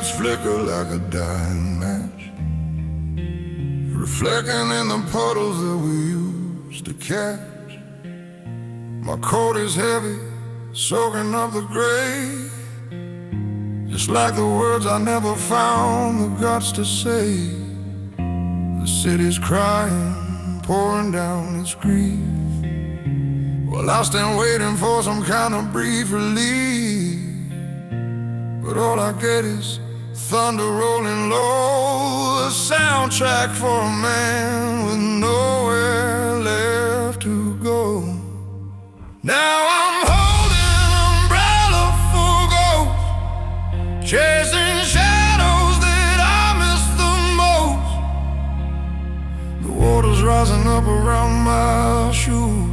lights flicker like a dying match, reflecting in the puddles that we used to catch. My coat is heavy, soaking up the gray, just like the words I never found the guts to say. The city's crying, pouring down its grief, while I stand waiting for some kind of brief relief. But all I get is thunder rolling low, a soundtrack for a man with nowhere left to go. Now I'm holding an umbrella for ghosts, chasing shadows that I miss the most. The water's rising up around my shoes,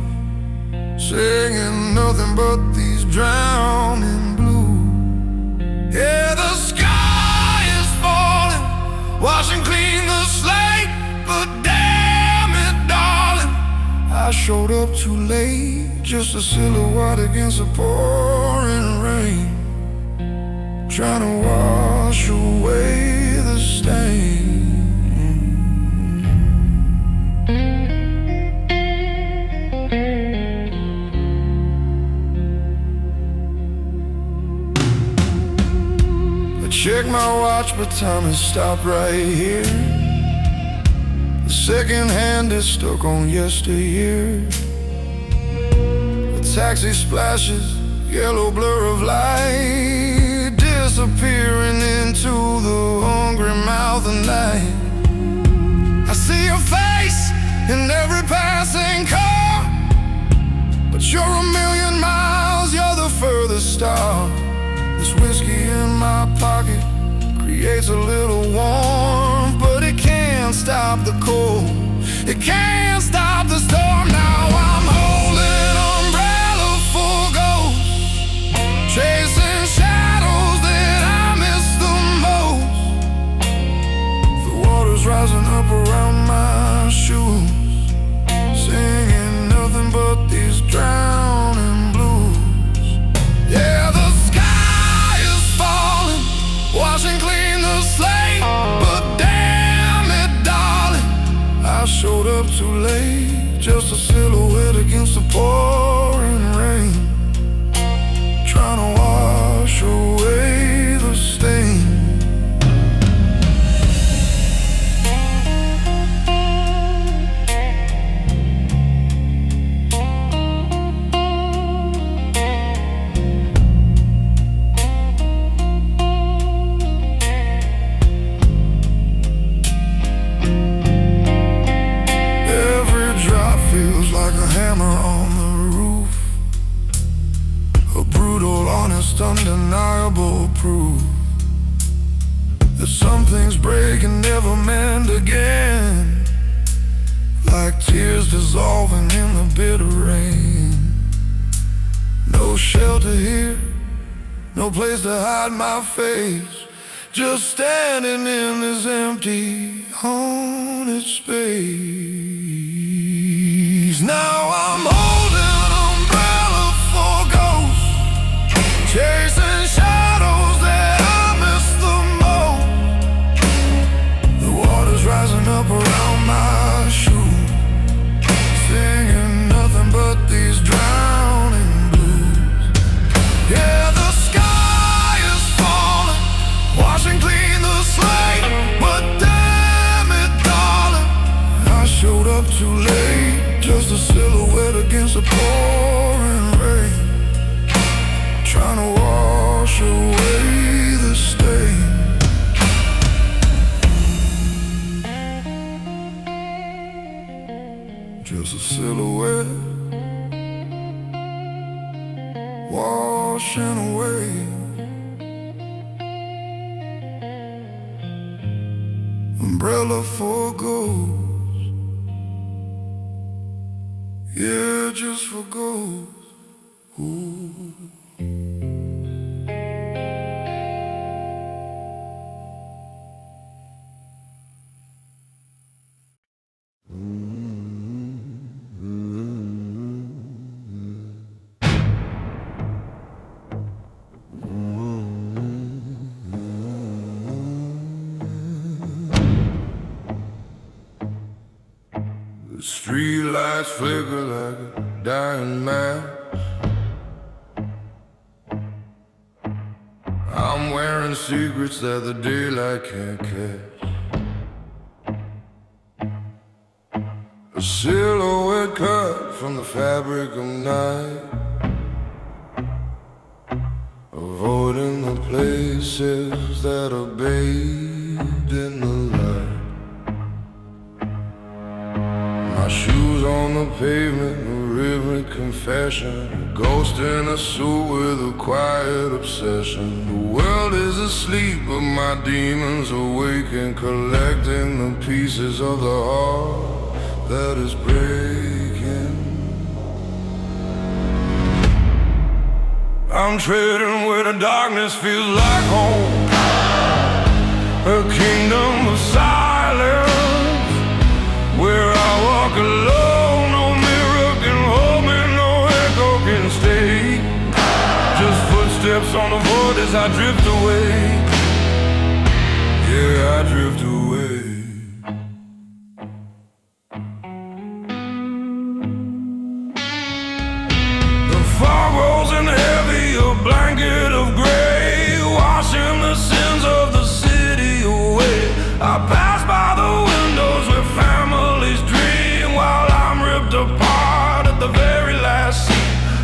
singing nothing but these drowning blues. Yeah, the sky is falling, washing clean the slate, but damn it, darling, I showed up too late, just a silhouette against the pouring rain, trying to wash away the stain. Check my watch, but time has stopped right here. The second hand is stuck on yesteryear. The taxi splashes, yellow blur of light, disappearing into the hungry mouth of night. I see your face in every passing car, but you're a million miles, you're the furthest star. This whiskey in my pocket creates a little warmth, but it can't stop the cold, it can't stop the storm. Now I'm holding an umbrella for ghosts, chasing shadows that I miss the most. The water's rising up around my shoes, singing nothing but these drowning blues. Yeah, the washing clean the slate, but damn it, darling, I showed up too late, just a silhouette against the pouring rain, trying to wash away the stain. Undeniable proof that some things break and never mend again, like tears dissolving in the bitter rain. No shelter here, no place to hide my face, just standing in this empty, haunted space. Now I'm holding an umbrella for ghosts, chasing shadows that I miss the most. The water's rising up around my shoes, singing nothing but these drowning blues. Yeah, the sky is falling, washing clean the slate, but damn it, darling, I showed up too late, just a silhouette against the pouring rain, trying to wash away the stain. Just a silhouette, washing away. Umbrella for ghosts, yeah, just for ghosts. Ooh. lights flicker like a dying match. I'm wearing secrets that the daylight can't catch. A silhouette cut from the fabric of night, avoiding the places that are bathed in the light. My shoes on the pavement, a rhythmic confession, a ghost in a suit with a quiet obsession. The world is asleep, but my demons awake and collecting the pieces of the heart that is breaking. I'm treading where the darkness feels like home, a kingdom of silence, where I walk alone. No mirror can hold me, no echo can stay. Just footsteps on the void as I drift away. Yeah, I drift away. The fog rolls in heavy, a blanket of gray, washing the sins of the city away. I pass by the windows where families dream, while I'm ripped apart at the very last scene.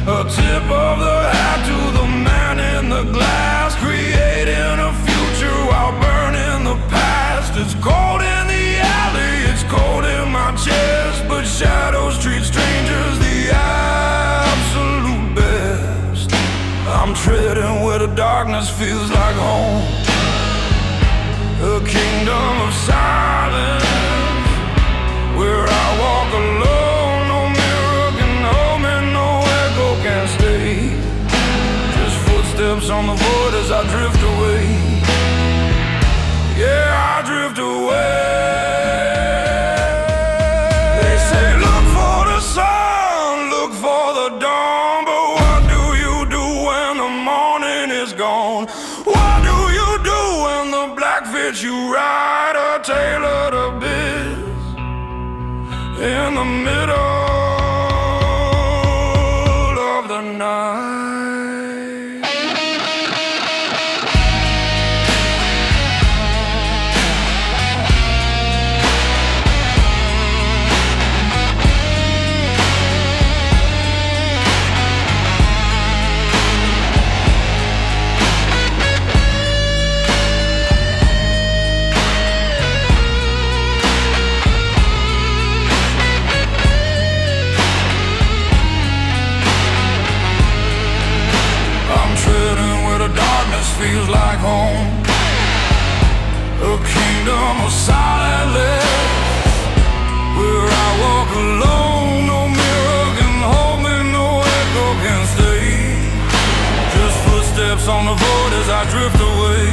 A tip of the hat to the man in the glass, creating a future while burning the past. It's cold in the alley, it's cold in my chest, but shadows treat strangers the absolute best. I'm treading where the darkness feels like home, a kingdom of silence, where I walk alone. No mirror can hold me, no echo can stay. Just footsteps on the void as I drift away. Yeah, I drift away. They say look for the sun, look for the dawn, but what do you do when the morning is gone? What do you do when the black fits you right, a tailored abyss in the middle of the night? Feels like home, a kingdom of silence, where I walk alone. No mirror can hold me, no echo can stay. Just footsteps on the void as I drift away.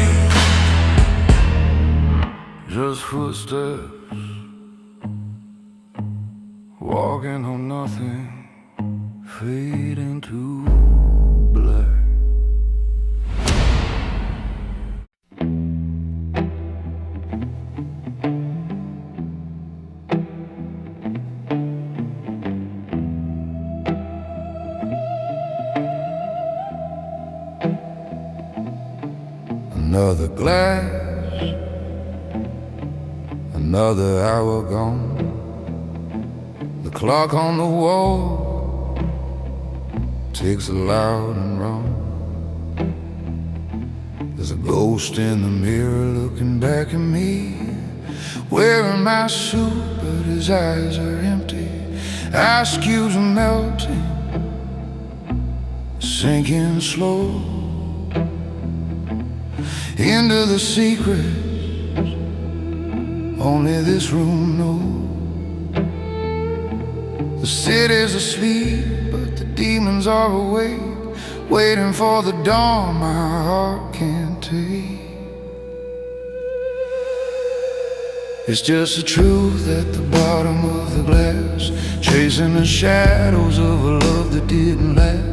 Just footsteps, walking on nothing, fading to black. Another glass, another hour gone. The clock on the wall ticks loud and wrong. There's a ghost in the mirror looking back at me, wearing my suit, but his eyes are empty. Ice cubes are melting, sinking slow into the secrets only this room knows. The city's asleep, but the demons are awake, waiting for the dawn my heart can't take. It's just the truth at the bottom of the glass, chasing the shadows of a love that didn't last.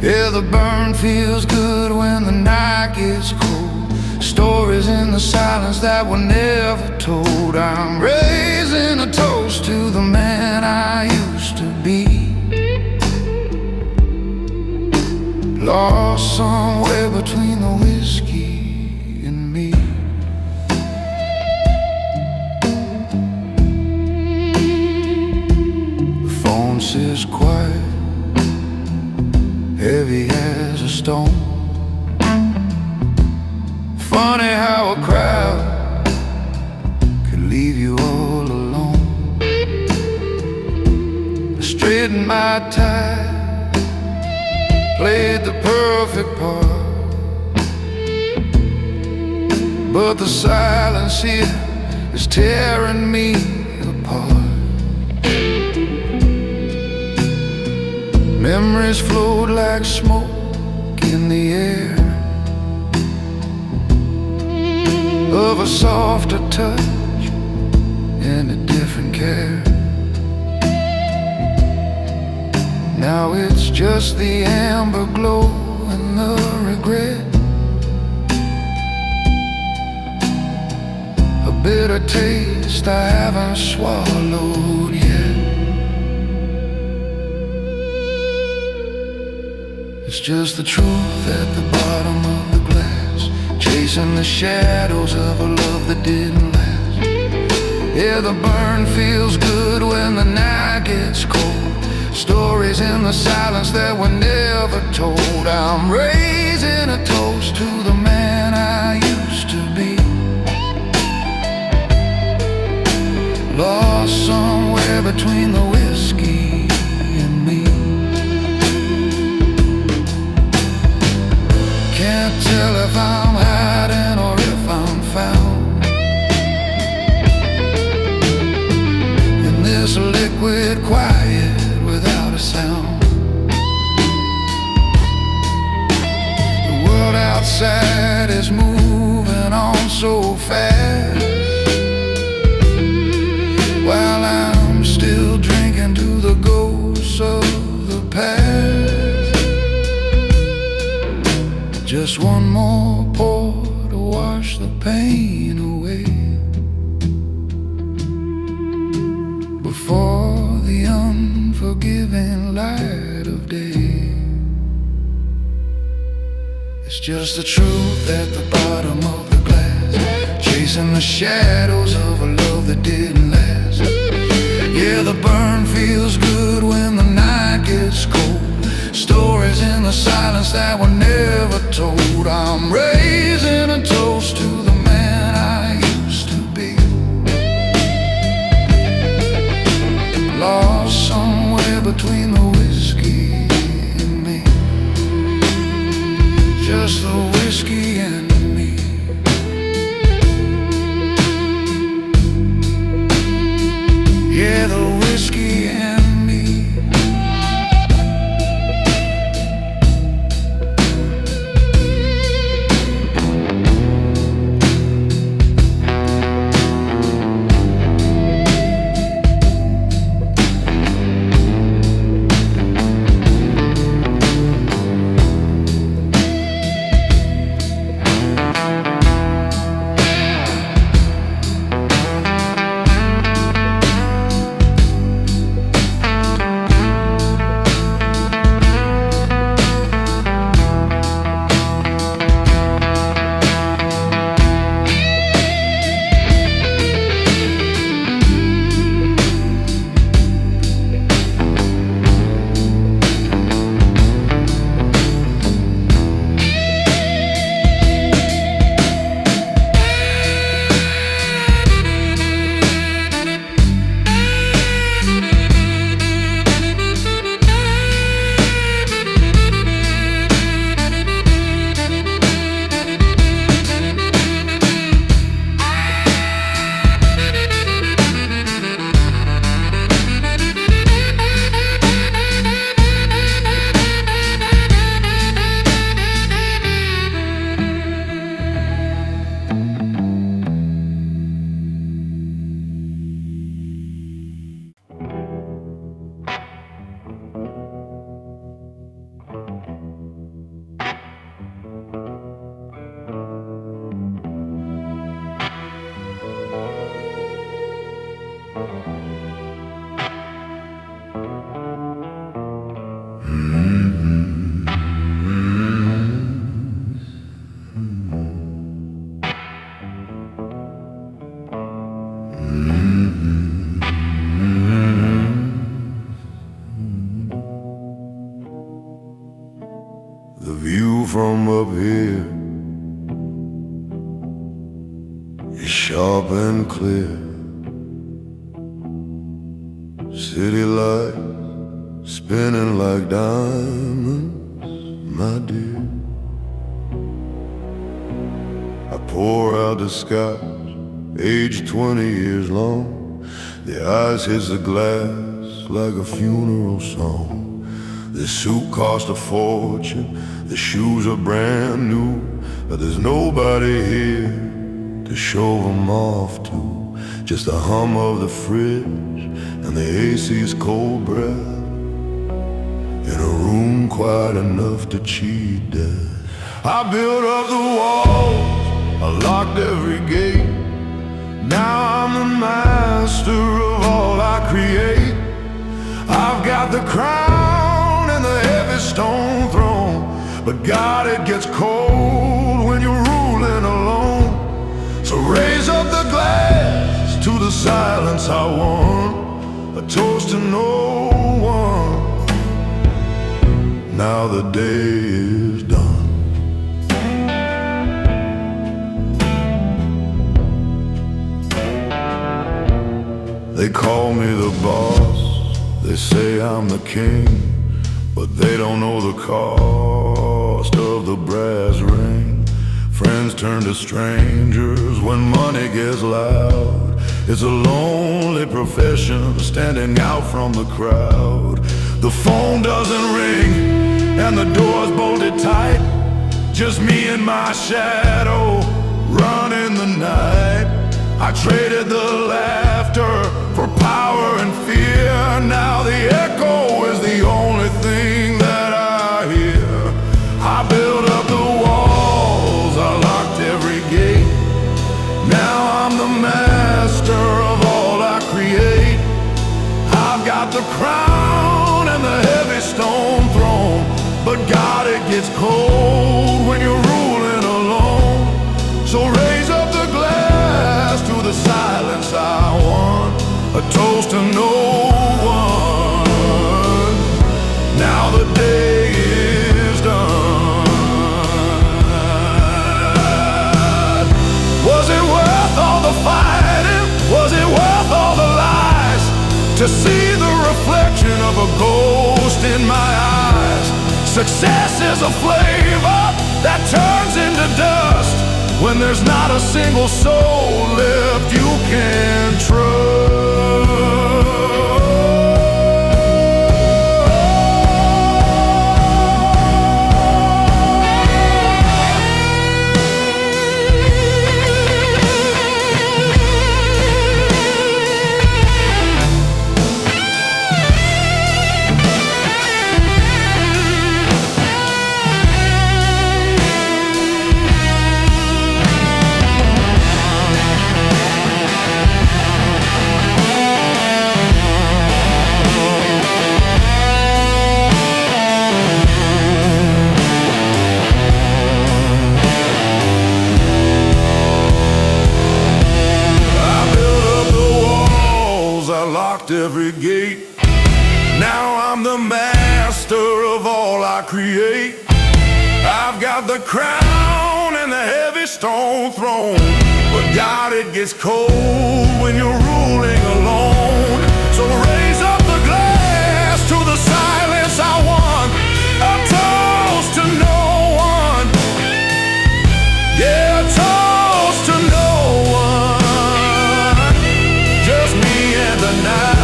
Yeah, the burn feels good when the night gets cold, stories in the silence that were never told. I'm raising a toast toast to the man I used to be. Lost somewhere between the whiskey and me. The phone says quiet, heavy as a stone. Funny how a crowd could leave you all alone. I straightened my tie, played the perfect part, but the silence here is tearing me apart. Memories float like smoke in the air, of a softer touch and a different care. Now it's just the amber glow and the regret, a bitter taste I haven't swallowed yet. It's just the truth at the bottom of the glass, chasing the shadows of a love that didn't last. Yeah, the burn feels good when the night gets cold, stories in the silence that were never told. I'm raising a toast to the man I used to be, lost somewhere between the whiskey and me. Can't tell if I'm hiding or if I'm found in this liquid quiet without a sound. The world outside is moving on so fast, while I'm still drinking to the ghosts of the past. Just one more pour to wash the pain away before the unforgiving light of day. It's just the truth at the bottom of the glass, chasing the shadows of a love that didn't last. Yeah, the burn feels good when the night gets cold, stories in the silence that were never told. I'm raising a toast to the man I used to be, lost somewhere between the whiskey and me. Just the whiskey and me. Yeah, the whiskey and me. The view from up here is sharp and clear. City lights spinning like diamonds, my dear. I pour out the scotch, aged 20 years long. The ice hits the glass like a funeral song. This suit cost a fortune, the shoes are brand new, but there's nobody here to show them off to. Just the hum of the fridge and the AC's cold breath in a room quiet enough to cheat death. I built up the walls, I locked every gate. Now I'm the master of all I create. I've got the crown and the heavy stone throne, but God, it gets cold when you're ruling alone. So raise up the glass to the silence I won, a toast to no one. Now the day is done. They call me the boss, they say I'm the king, but they don't know the cost of the brass ring. Friends turn to strangers when money gets loud. It's a lonely profession, standing out from the crowd. The phone doesn't ring and the door's bolted tight. Just me and my shadow running the night. I traded the laughter for power and fear. Now the echo is the only thing that I hear. I built up the walls, I locked every gate. Now I'm the master of all I create. I've got the crown and the heavy stone throne, but God, it gets cold when you're ruling alone. So raise up the glass to the silence I want, a toast to no one. Now the day is done. Was it worth all the fighting? Was it worth all the lies? To see the reflection of a ghost in my eyes. Success is a flavor that turns into dust when there's not a single soul left you can trust. Every gate. Now I'm the master of all I create. I've got the crown and the heavy stone throne, but God, it gets cold when you're ruling alone. So raise up the glass to the silence I want, a toast to no one. Yeah, a toast to no one. Just me and the night.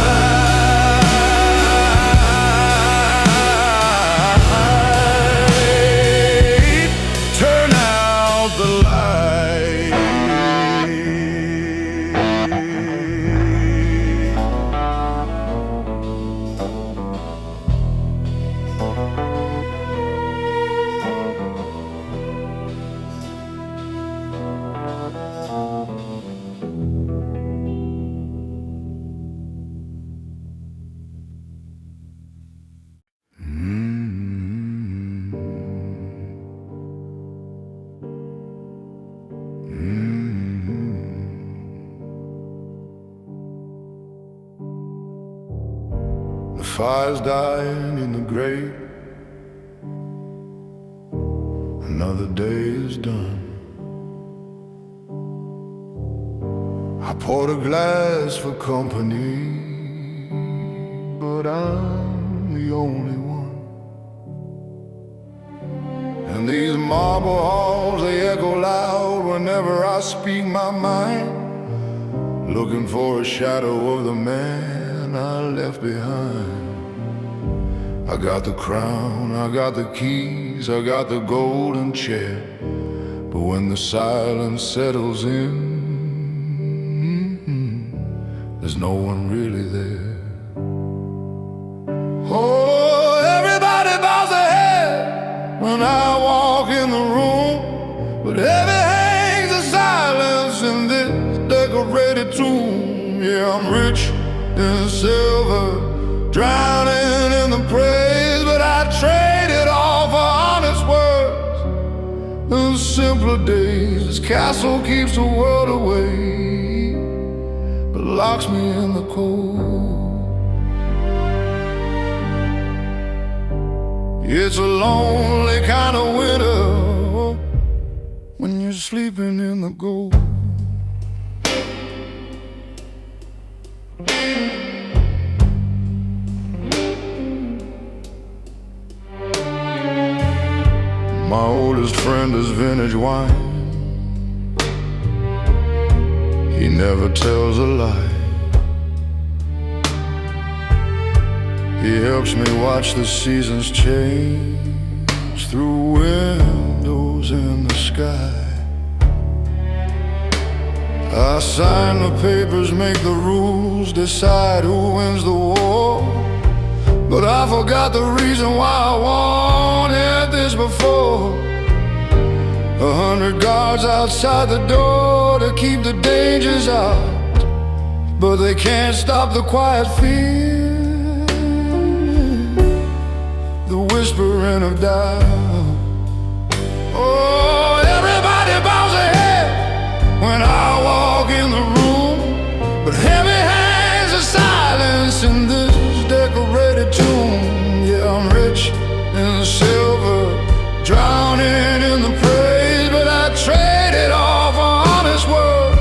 Fire's dying in the grate. another day is done. I poured a glass for company, but I'm the only one. And these marble halls, they echo loud whenever I speak my mind, looking for a shadow of the man I left behind. I got the crown, I got the keys, I got the golden chair, but when the silence settles in, there's no one really there. Oh, everybody bows their head when I walk in the room, but heavy hangs the silence in this decorated tomb. Yeah, I'm rich in silver, drowning in the praise, but I trade it all for honest words and simpler days. This castle keeps the world away, but locks me in the cold. It's a lonely kind of winter when you're sleeping in the gold. My oldest friend is vintage wine. He never tells a lie. He helps me watch the seasons change through windows in the sky. I sign the papers, make the rules, decide who wins the war, but I forgot the reason why I wanted this before. 100 guards outside the door to keep the dangers out, but they can't stop the quiet fear, the whispering of doubt. Oh, everybody bows their head when I walk in the room, but heavy hangs the silence in this decorated tomb. Yeah, I'm rich in silver, drowning in the praise, but I trade it all for honest words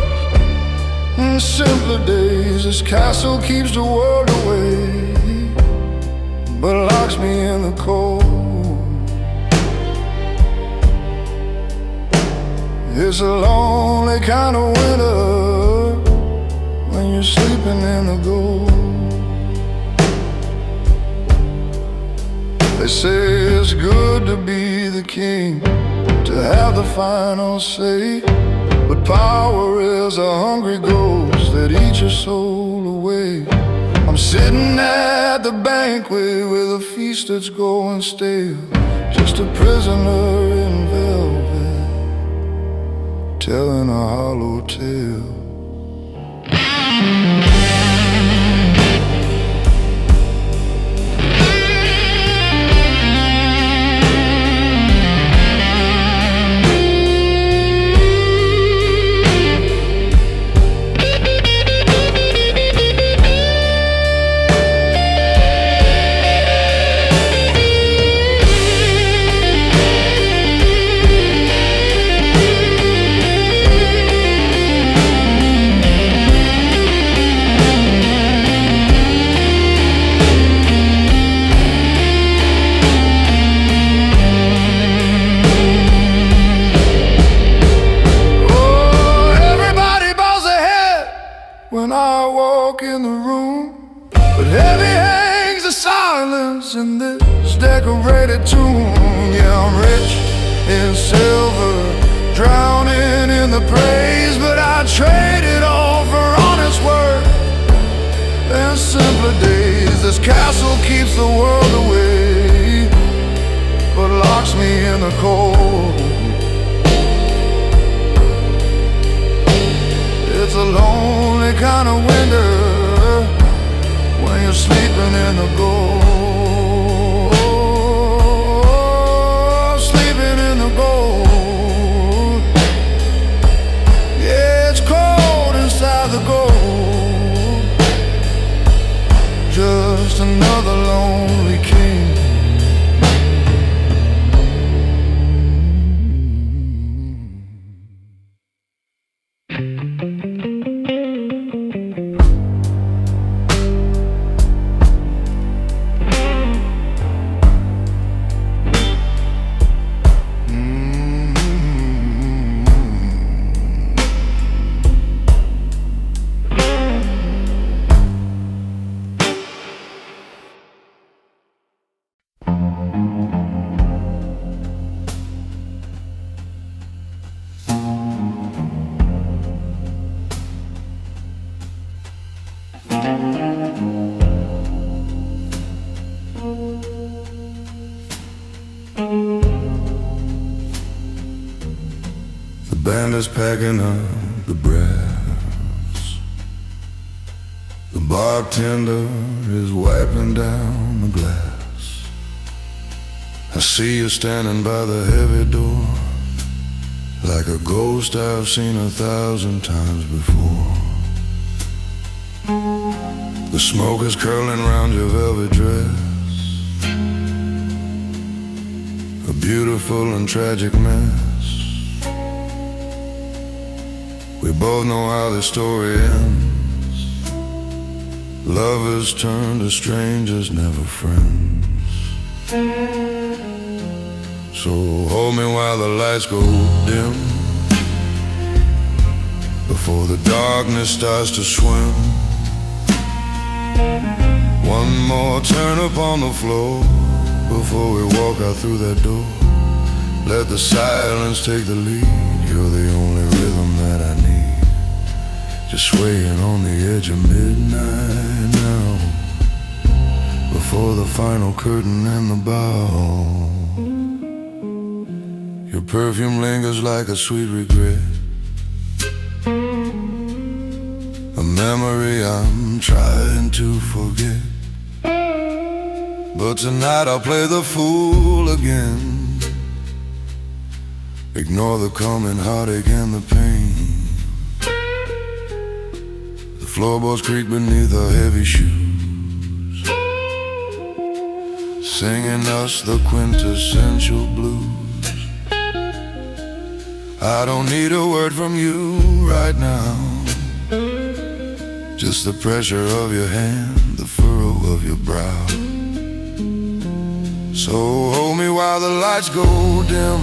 and simpler days. This castle keeps the world away, but locks me in the cold. It's a lonely kind of winter when you're sleeping in the gold. They say it's good to be the king, to have the final say, but power is a hungry ghost that eats your soul away. I'm sitting at the banquet with a feast that's going stale, just a prisoner in velvet, telling a hollow tale. When I walk in the room, but heavy hangs the silence in this decorated tomb. Yeah, I'm rich in silver, drowning in the praise, but I trade it all for honest work and simpler days. This castle keeps the world away, but locks me in the cold. It's a lonely kind of winter when you're sleeping in the gold, sleeping in the gold. Yeah, it's cold inside the gold, just another lonely king. The band is packing up the brass. The bartender is wiping down the glass. I see you standing by the heavy door, like a ghost I've seen 1,000 times before. The smoke is curling round your velvet dress, a beautiful and tragic mess. We both know how the story ends. Lovers turn to strangers, never friends. So hold me while the lights go dim, before the darkness starts to swim. One more turn upon the floor, before we walk out through that door. Let the silence take the lead. You're the only rhythm that I need. Just swaying on the edge of midnight now, before the final curtain and the bow. Your perfume lingers like a sweet regret, a memory I'm trying to forget. But tonight I'll play the fool again. Ignore the coming heartache and the pain. The floorboards creak beneath our heavy shoes, singing us the quintessential blues. I don't need a word from you right now, just the pressure of your hand, the furrow of your brow. So hold me while the lights go dim,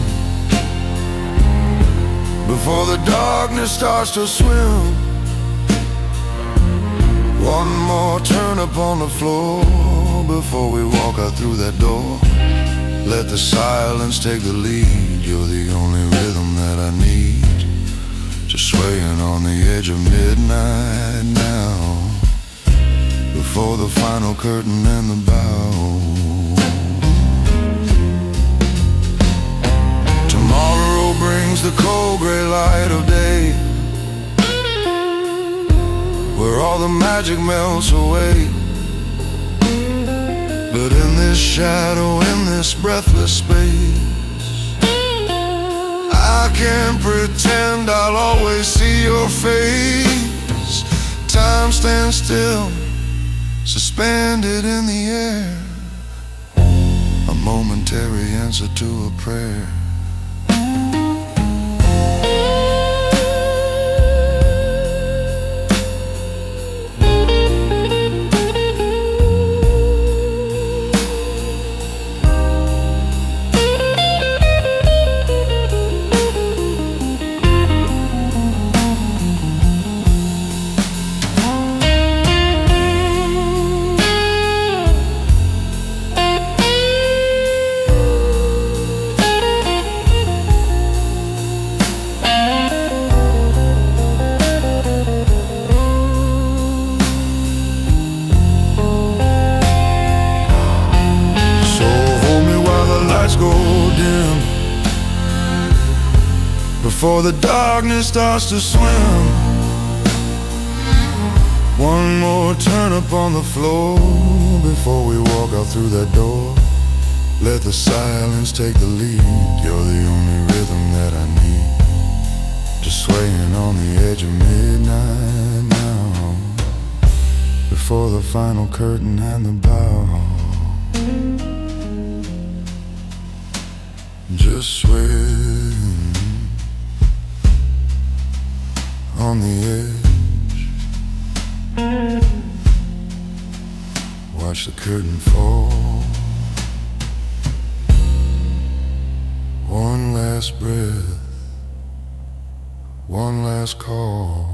before the darkness starts to swim. One more turn upon the floor, before we walk out through that door. Let the silence take the lead. You're the only rhythm that I need. Just swaying on the edge of midnight now, before the final curtain and the bow. Tomorrow brings the cold gray light of day, where all the magic melts away. But in this shadow, in this breathless space, I can't pretend I'll always see your face. Time stands still, suspended in the air, a momentary answer to a prayer. Before the darkness starts to swim, one more turn upon the floor, before we walk out through that door. Let the silence take the lead. You're the only rhythm that I need. Just swaying on the edge of midnight now, before the final curtain and the bow. Just swaying on the edge, watch the curtain fall. One last breath, one last call.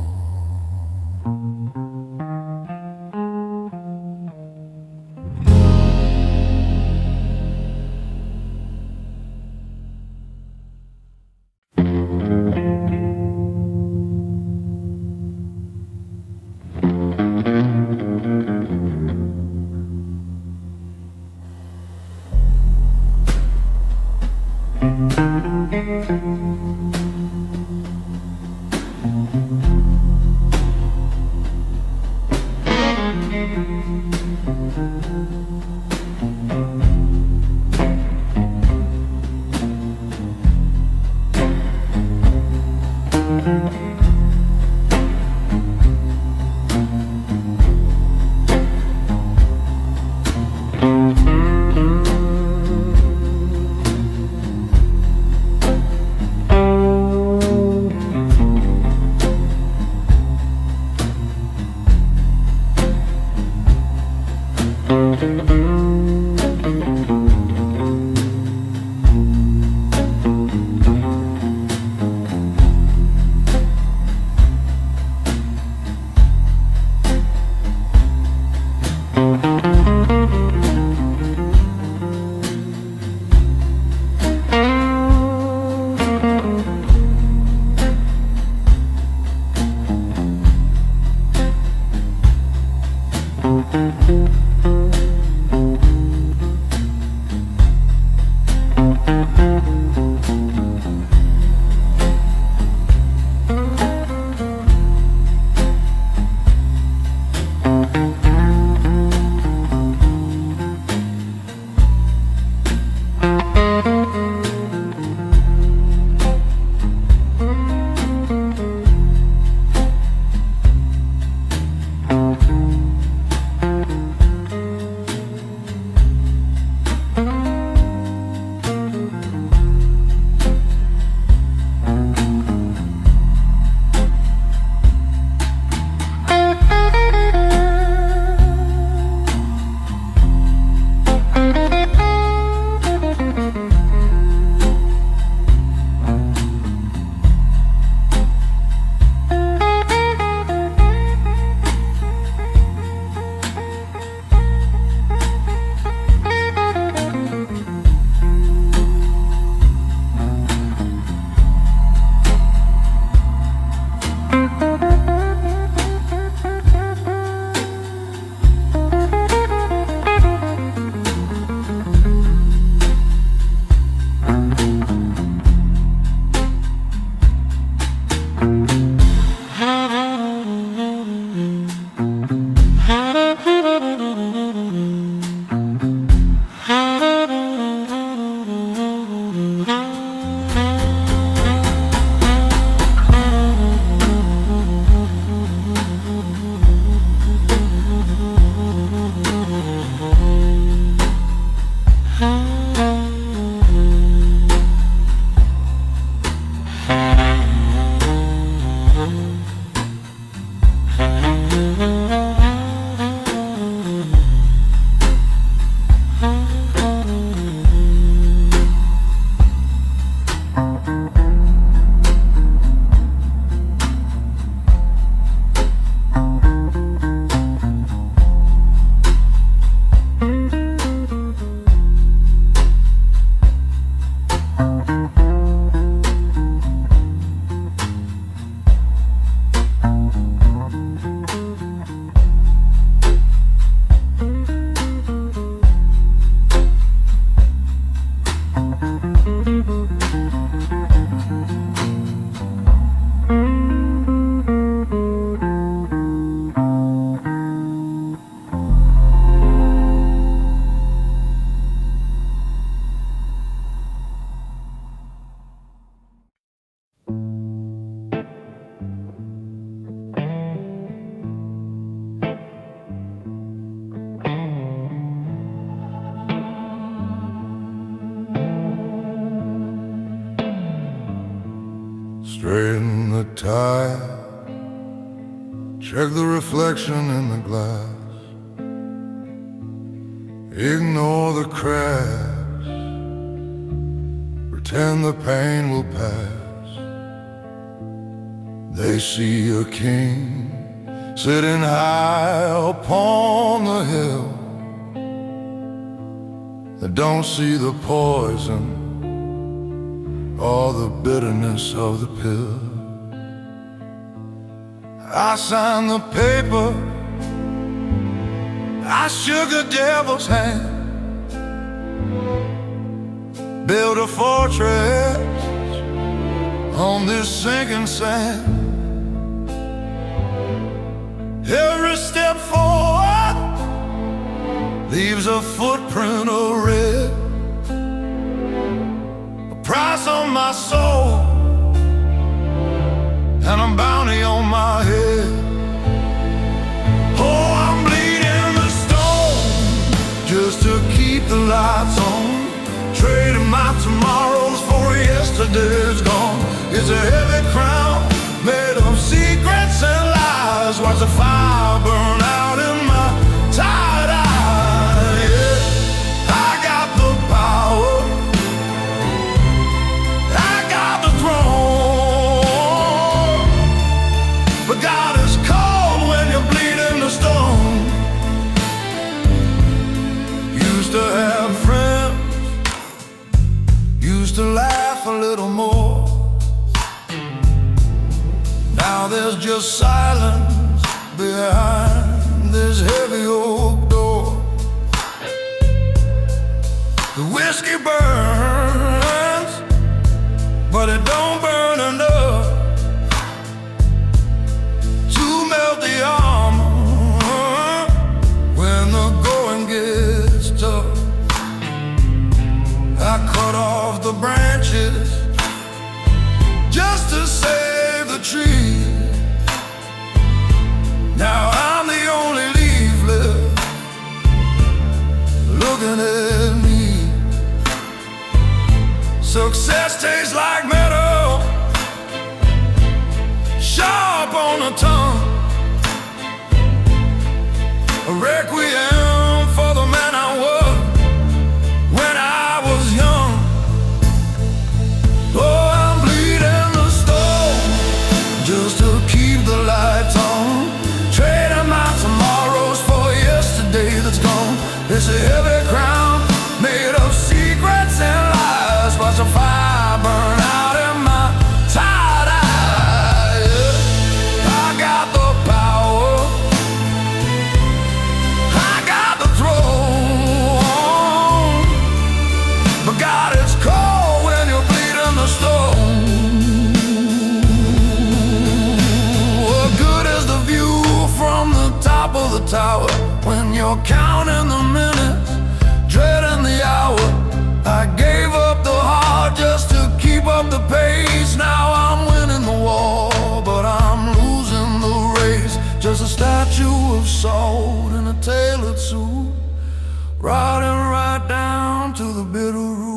Straighten the tie, check the reflection in the glass, ignore the cracks, pretend the pain will pass. They see a king sitting high upon the hill. They don't see the poison or the bitterness of the pill. I signed the paper, I shook the devil's hand. build a fortress on this sinking sand. Every step forward leaves a footprint of red, a price on my soul and a bounty on my head. Oh, I'm bleeding the stone just to keep the lights on, trading my tomorrows for yesterday's gone. It's a heavy crown made of secrets and lies. Watch the fire burn out in my tired eye. Yeah, I got the power, I got the throne, but God is cold when you're bleeding the stone. Used to have friends, used to laugh a little more. Now there's just silence behind this heavy oak door. The whiskey burns, but it don't burn enough to melt the armor when the going gets tough. I cut off the branches just to save the tree. Now I'm the only leaf left looking at me. Success tastes like metal, sharp on the tongue, a requiem for the man I was when I was young. Oh, I'm bleeding the stone just to keep the lights on, trading my tomorrows for yesterday that's gone. It's a heavy crown made of secrets and lies. Watch the fire burn out in my tired eye. Yeah, I got the power, I got the throne, but God is cold when you're bleeding the stone. What good is the view from the top of the tower when you're counting the minutes, dreading the hour? I gave up the heart just to keep up the pace. Now I'm winning the war, but I'm losing the race. Just a statue of salt in a tailored suit, riding right down to the bitter root.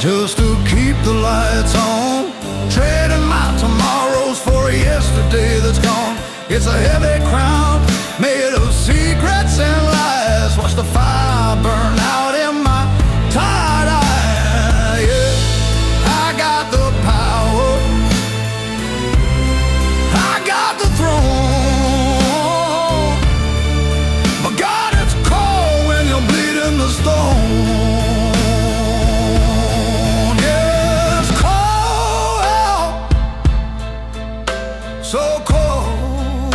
Just to keep the lights on, trading my tomorrows for yesterday that's gone. It's a heavy crown made of secrets and lies. Watch the fire burn out in my tired eye. Yeah, I got the power, I got the throne, but God, it's cold when you're bleeding the stone. So cold,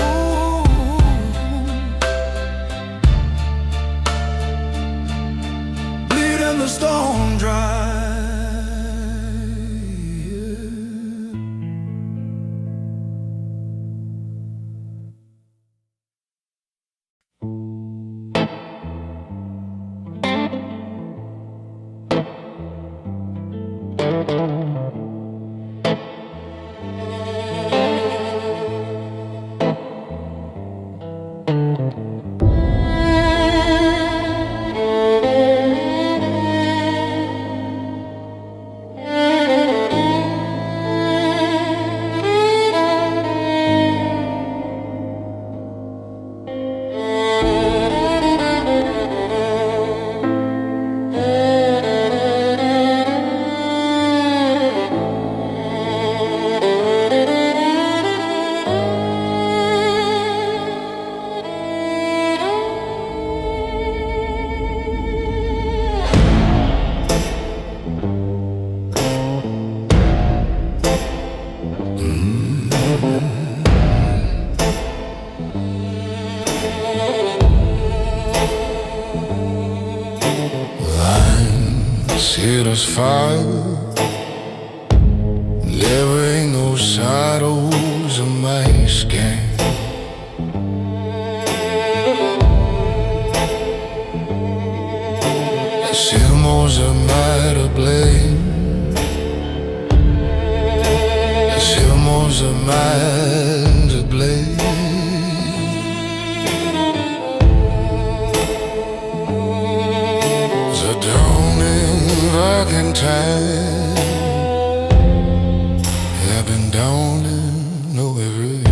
hit us fire. There ain't no shadows in my skin. Simmers are mad to blame. Simmers are mad to blame. The dawning back in time. I've been down in no erase.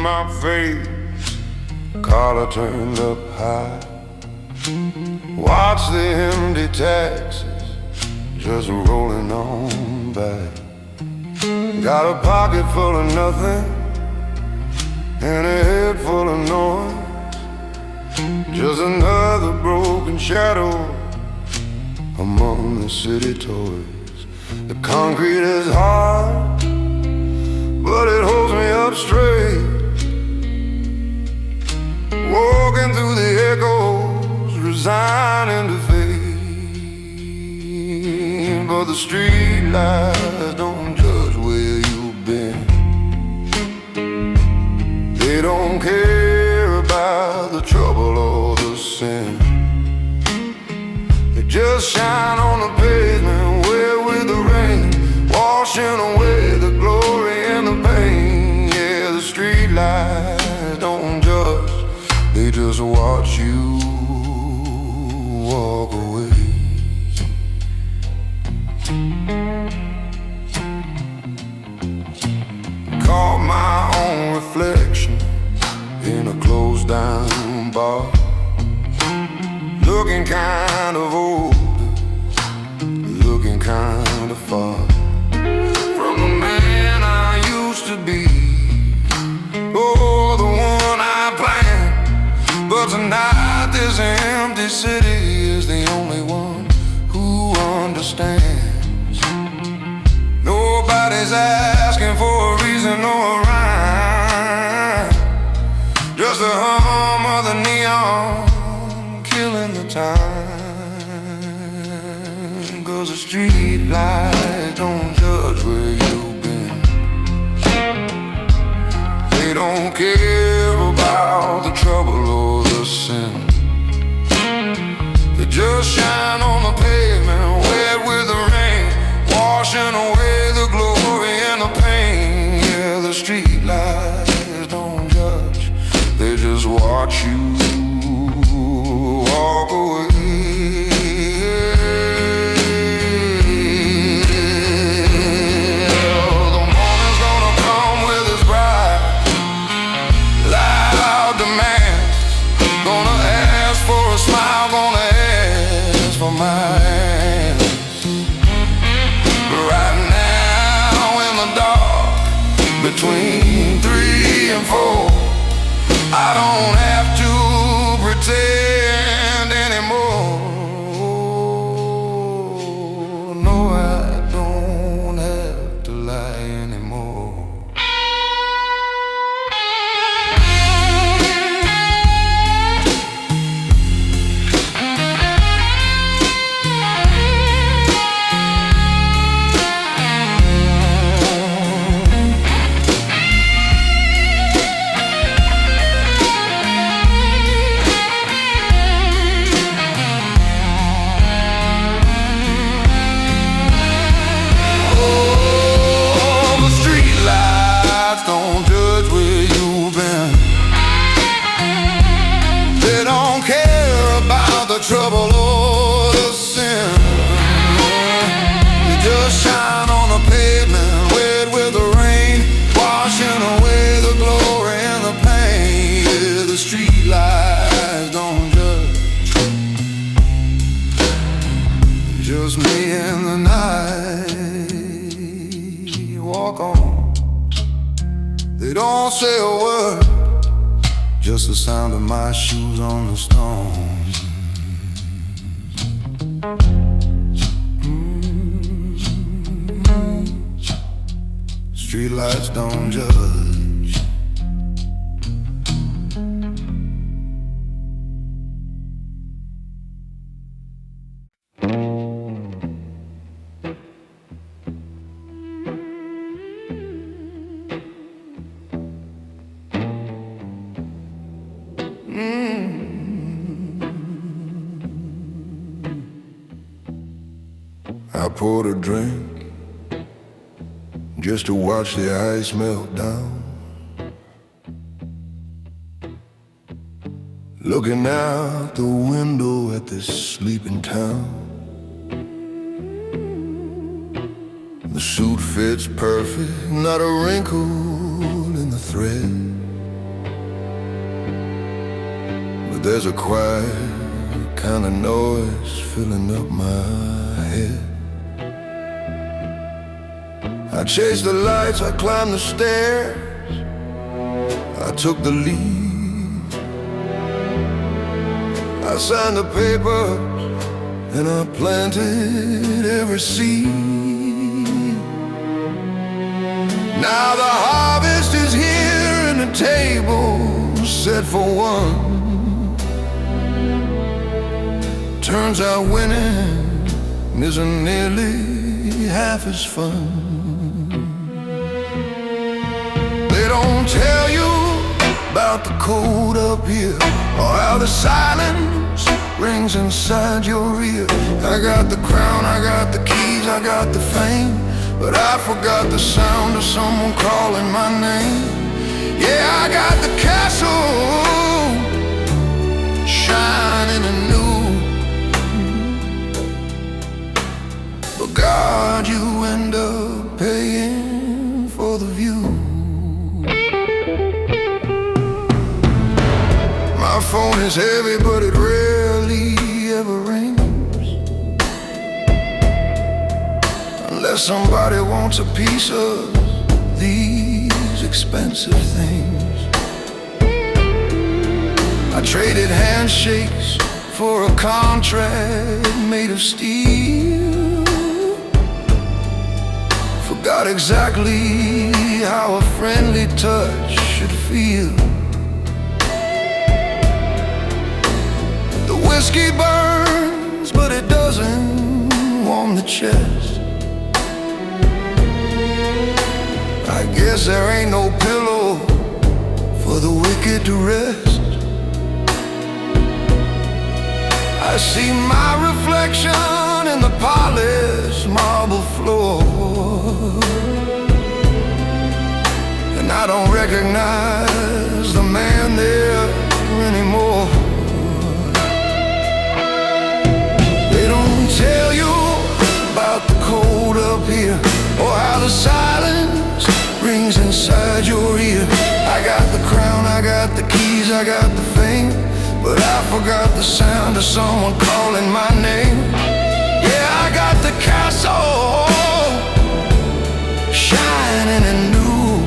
My face, collar turned up high. Watch the empty taxis just rolling on by. Got a pocket full of nothing and a head full of noise. Just another broken shadow among the city toys. The concrete is hard, but it holds me up straight. Walking through the echoes, resigning to fate. But the street lights don't judge where you've been. They don't care about the trouble or the sin. They just shine on the pavement, wet with the rain, washing away the glory and the pain. Yeah, the street lights don't judge, they just watch you walk away. looking kind of old, looking kind of far from the man I used to be. Oh, the one I planned. But tonight this empty city is the only one who understands. Nobody's asking for a reason or a rhyme, just the hum of the neon killing the time. 'Cause the street lights don't judge where you've been. They don't care about the trouble or the sin. They just shine on the pavement, wet with the rain, washing away the glory and the pain. Yeah, the street lights don't judge, they just watch you walk away. The morning's gonna come with its bright, loud demands. Gonna ask for a smile, gonna ask for my hand. But right now in the dark, between 3 and 4, I don't have to pretend anymore. No, I don't have to lie anymore. Trouble or the sin, they just shine on the pavement, wet with the rain, washing away the glory and the pain. Yeah, the street lights don't judge, just me and the night. Walk on, they don't say a word, just the sound of my shoes on the stone. Street lights don't judge. I poured a drink just to watch the ice melt down. Looking out the window at this sleeping town. The suit fits perfect, not a wrinkle in the thread. But there's a quiet kind of noise filling up my head. I chased the lights, I climbed the stairs, I took the lead. I signed the papers and I planted every seed. Now the harvest is here and the table set for one. Turns out winning isn't nearly half as fun. They don't tell you about the cold up here, or how the silence rings inside your ear. I got the crown, I got the keys, I got the fame, but I forgot the sound of someone calling my name. Yeah, I got the castle shining anew, but God, you end up paying for the view. My phone is heavy, but it rarely guess somebody wants a piece of these expensive things. I traded handshakes for a contract made of steel. Forgot exactly how a friendly touch should feel. The whiskey burns, but it doesn't warm the chest. I guess there ain't no pillow for the wicked to rest. I see my reflection in the polished marble floor, and I don't recognize the man there anymore. They don't tell you about the cold up here, or how the silence rings inside your ear. I got the crown, I got the keys, I got the fame, but I forgot the sound of someone calling my name. Yeah, I got the castle shining and new,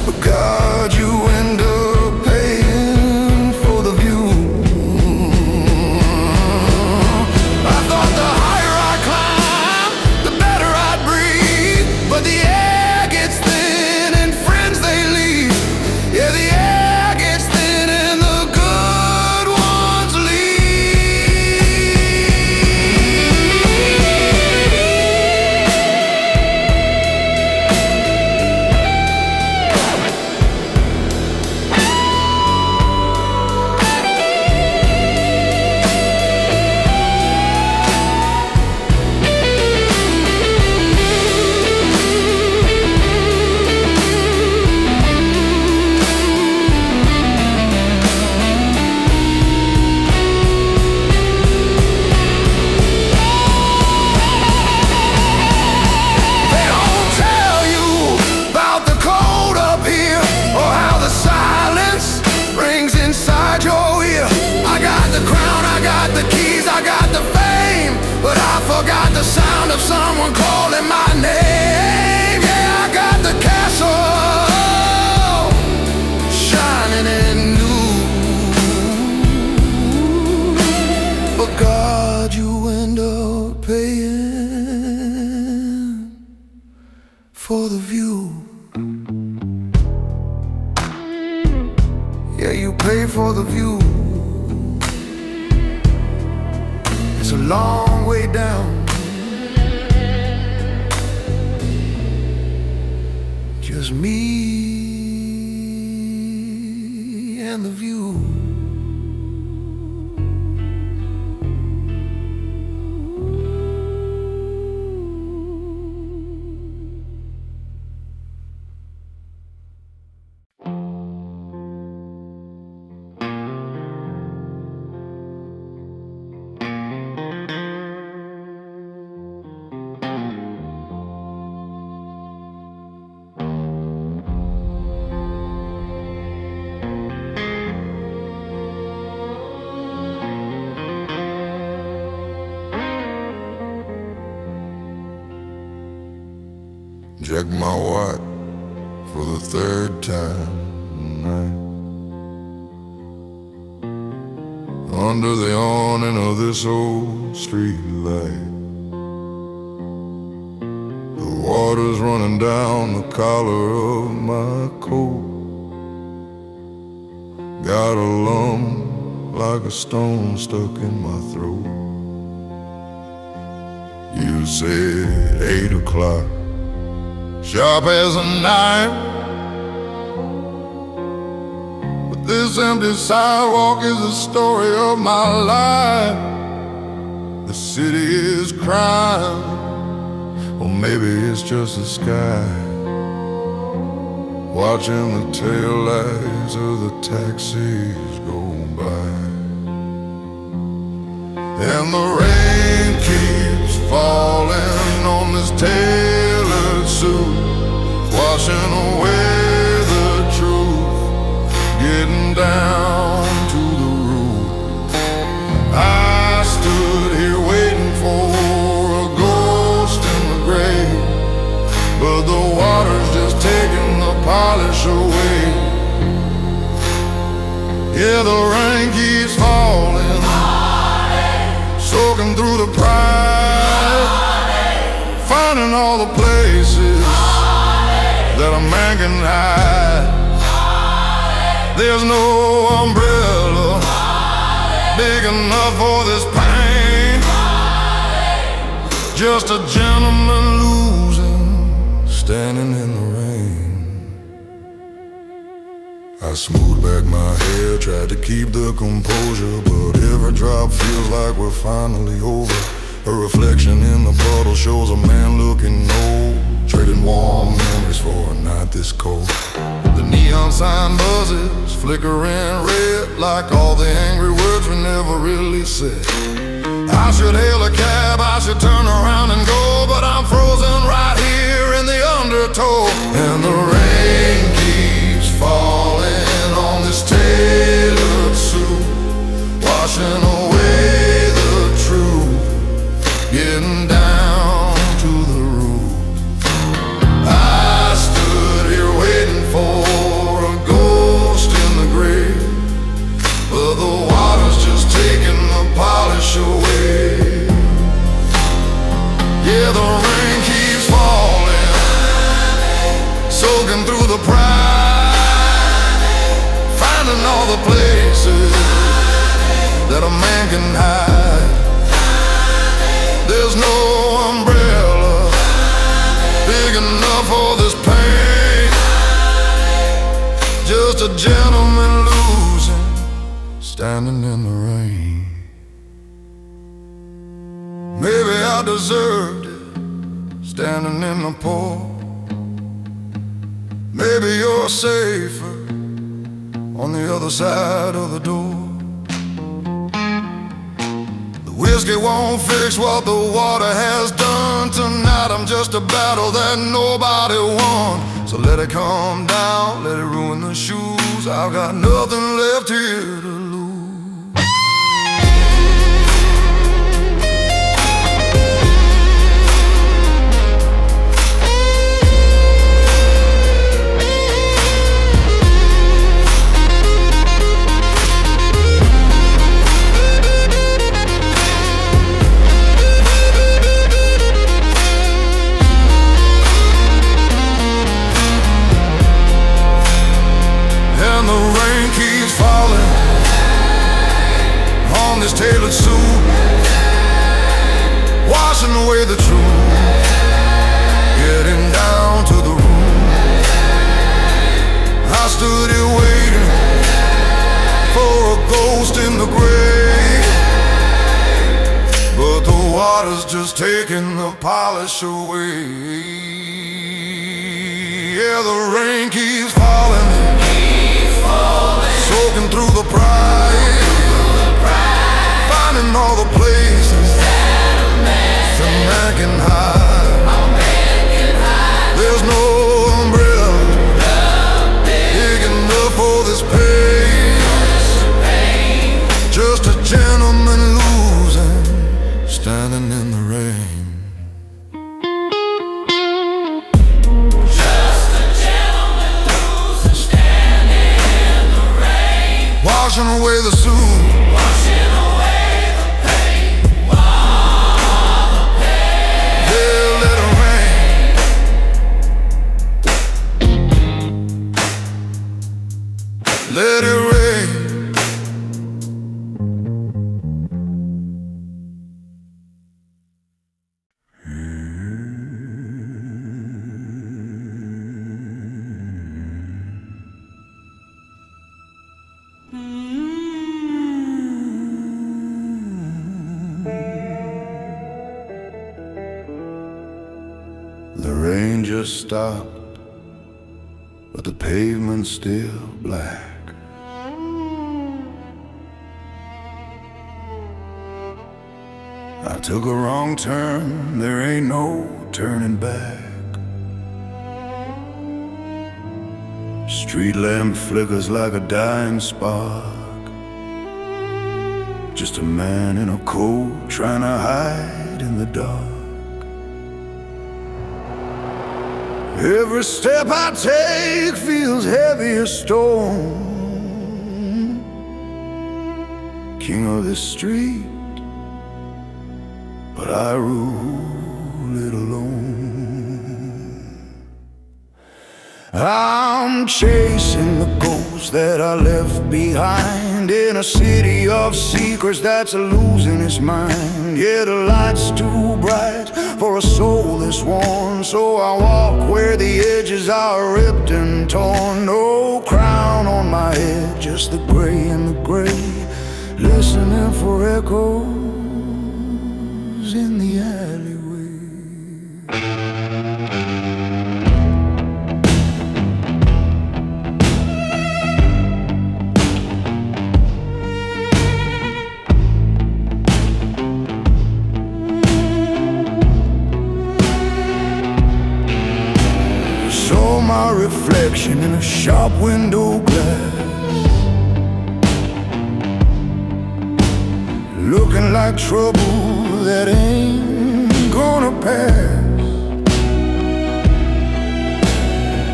but God, you end up paying for the view. I thought the higher I climb, the better I'd breathe, but the air gets thin and friends they leave. Yeah, the air gets thin and the good ones forgot the sound of someone calling my name. Yeah, I got the castle shining and new, but God, you end up paying for the view. Yeah, you pay for the view. It's a long way down, just me and the view. Check my watch for the third time tonight. Under the awning of this old street light, the water's running down the collar of my coat. Got a lump like a stone stuck in my throat. You said 8 o'clock, sharp as a knife, but this empty sidewalk is the story of my life. The city is crying, or maybe it's just the sky, watching the tail lights of the taxis go by. And the rain keeps falling on this tailored suit, washing away the truth, getting down to the root. I stood here waiting for Yeah, the rain keeps falling, soaking through the pride, finding all the places that a man can hide. There's no umbrella big enough for this pain. Just a gentleman losing, standing in the rain. I smoothed back my hair, tried to keep the composure, but every drop feels like we're finally over. A reflection in the puddle shows a man looking old, trading warm memories for a night this cold. The neon sign buzzes, flickering red, like all the angry words we never really said. I should hail a cab, I should turn around and go, but I'm frozen right here in the undertow. And the rain keeps falling on this tailored suit, washing away the truth, getting down to the root. I stood here waiting for a ghost in the grave, but the water's just taking the polish away. Yeah, the rain keeps falling, soaking through the pride, finding all the places that a man can hide. There's no umbrella big enough for this pain. Just a gentleman losing, standing in the rain. Maybe I deserved it, standing in the pour. Maybe you're safer on the other side of the door. The whiskey won't fix what the water has done. Tonight I'm just a battle that nobody won. So let it come down, let it ruin the shoes. I've got nothing left here to lose. Tailored suit, washing away the truth, getting down to the root. I stood here waiting for a ghost in the grave, but the water's just taking the polish away. Yeah, the rain keeps falling, soaking through the pride, finding all the places that a man can hide. There's no umbrella big enough for this pain. Just a gentleman losing, standing in the rain. Just a gentleman losing, standing in the rain. Washing away the suit, Washing away the pain, all the pain. yeah, let it rain. Let it rain. The rain just stopped, but the pavement's still black. I took a wrong turn, there ain't no turning back. Street lamp flickers like a dying spark. Just a man in a coat trying to hide in the dark. Every step I take feels heavy as stone. king of this street, but I rule it alone. I'm chasing the ghost that I left behind in a city of secrets that's losing its mind. Yeah, the light's too bright for a soul that's worn, so I walk where the edges are ripped and torn. No crown on my head, just the gray and the gray, listening for echoes in the alleyway. Saw my reflection in a shop window glass, looking like trouble that ain't gonna pass.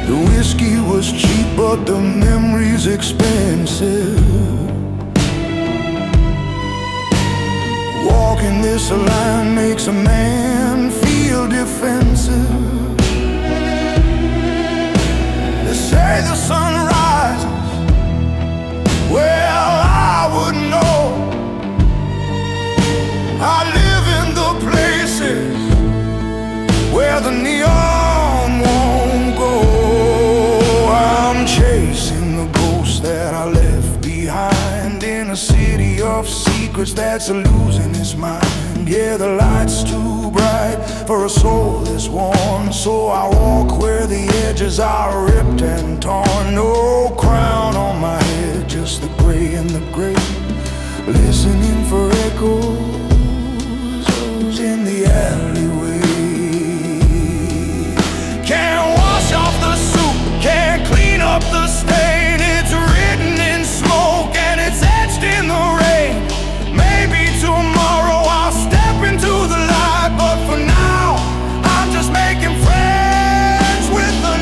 The whiskey was cheap, but the memory's expensive. Walking this line makes a man feel defensive. They say the sun rises, well, I wouldn't know. I live in the places where the neon won't go. I'm chasing the ghost that I left behind in a city of secrets that's losing its mind. Yeah, the light's too bright for a soul that's worn, so I walk where the edges are ripped and torn. No crown on my head, just the gray and the gray, listening for echoes in the alleyway. Can't wash off the soup, can't clean up the stain. It's written in smoke and it's etched in the rain. Maybe tomorrow I'll step into the light, but for now I'm just making friends with the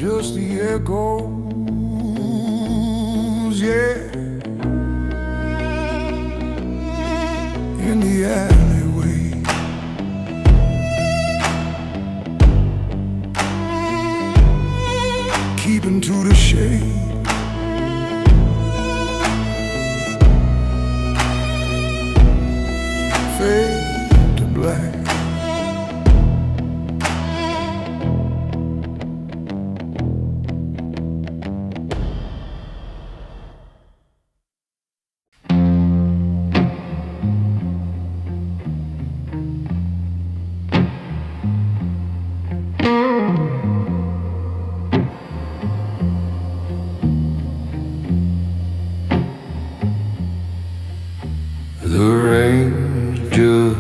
just the echoes, yeah, in the alleyway. Keeping to the shade, fade to black. The rain just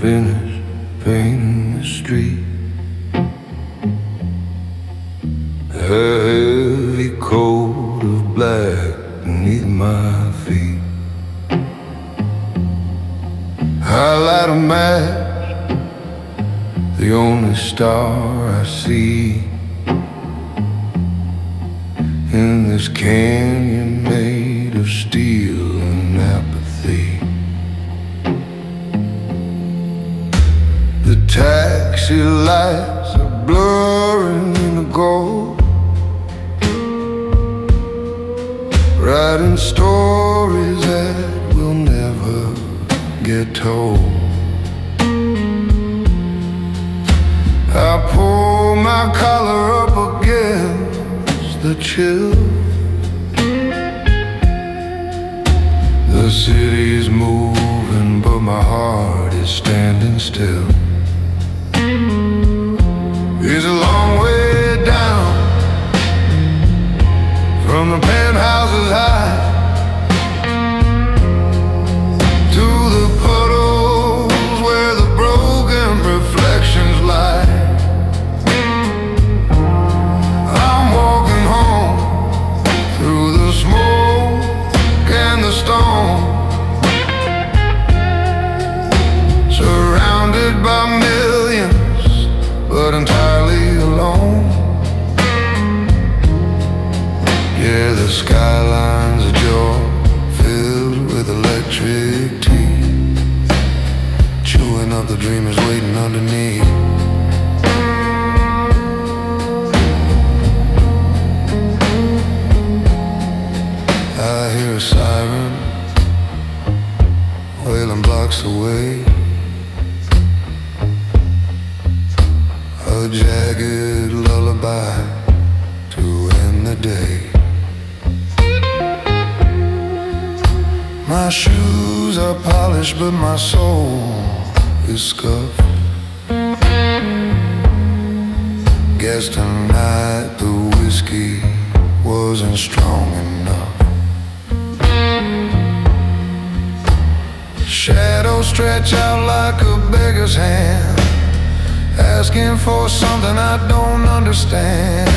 finished painting the street. A heavy coat of black beneath my feet. I light a match, the only star I see in this canyon made of steel and apathy. The taxi lights are blurring in the gold, writing stories that will never get told. I pull my collar up against the chill. The city's moving, but my heart is standing still. It's a long way down from the penthouses high to the puddles where the broken reflections lie. I'm walking home through the smoke and the storm, surrounded by millions, but entirely alone. Yeah, the skyline's a jaw filled with electric tea, chewing up the dreamers waiting underneath. I hear a siren wailing blocks away, a jagged lullaby to end the day. My shoes are polished, but my soul is scuffed. Guess tonight the whiskey wasn't strong enough. Shadows stretch out like a beggar's hand, asking for something I don't understand.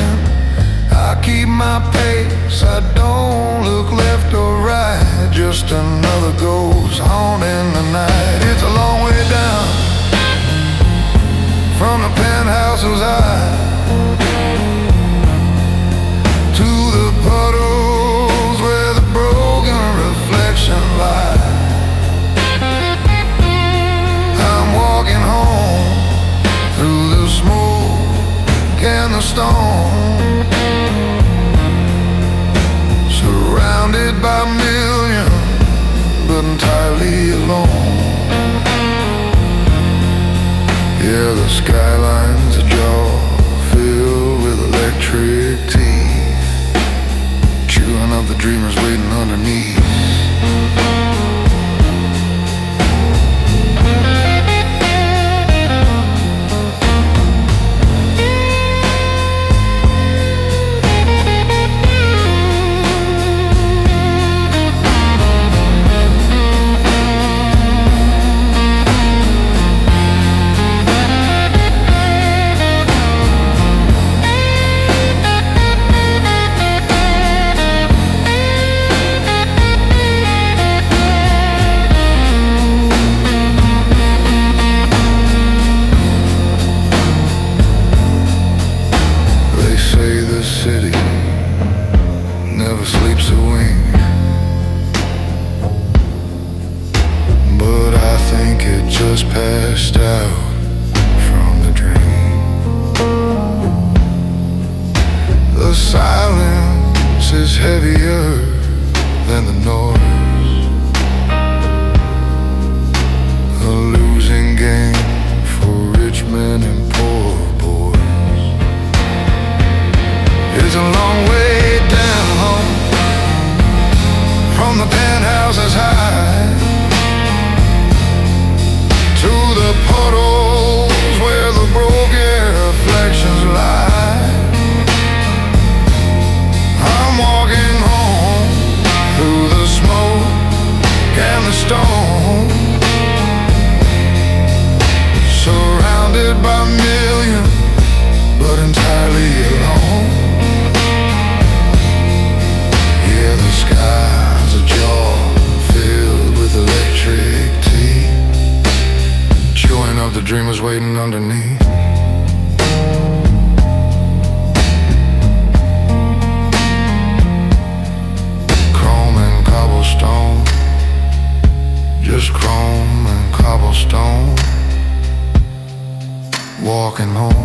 I keep my pace, I don't look left or right, just another ghost haunting the night. It's a long way down from the penthouses high to the puddles where the broken reflection lie. I'm walking home through the smoke and the storm, surrounded by millions, but entirely alone. Yeah, the skyline's a jaw filled with electric tea, chewing up the dreamers waiting underneath. Passed out from the dream. The silence is heavier than the noise, a losing game for rich men and poor boys. It's a long way down from the penthouses high to the puddles where the broken reflections lie. I'm walking home through the smoke and the storm, surrounded by millions, but entirely alone. Yeah, the sky's a jaw filled with electric tea, chewing up the dreamers waiting underneath. Chrome and cobblestone, just chrome and cobblestone, walking home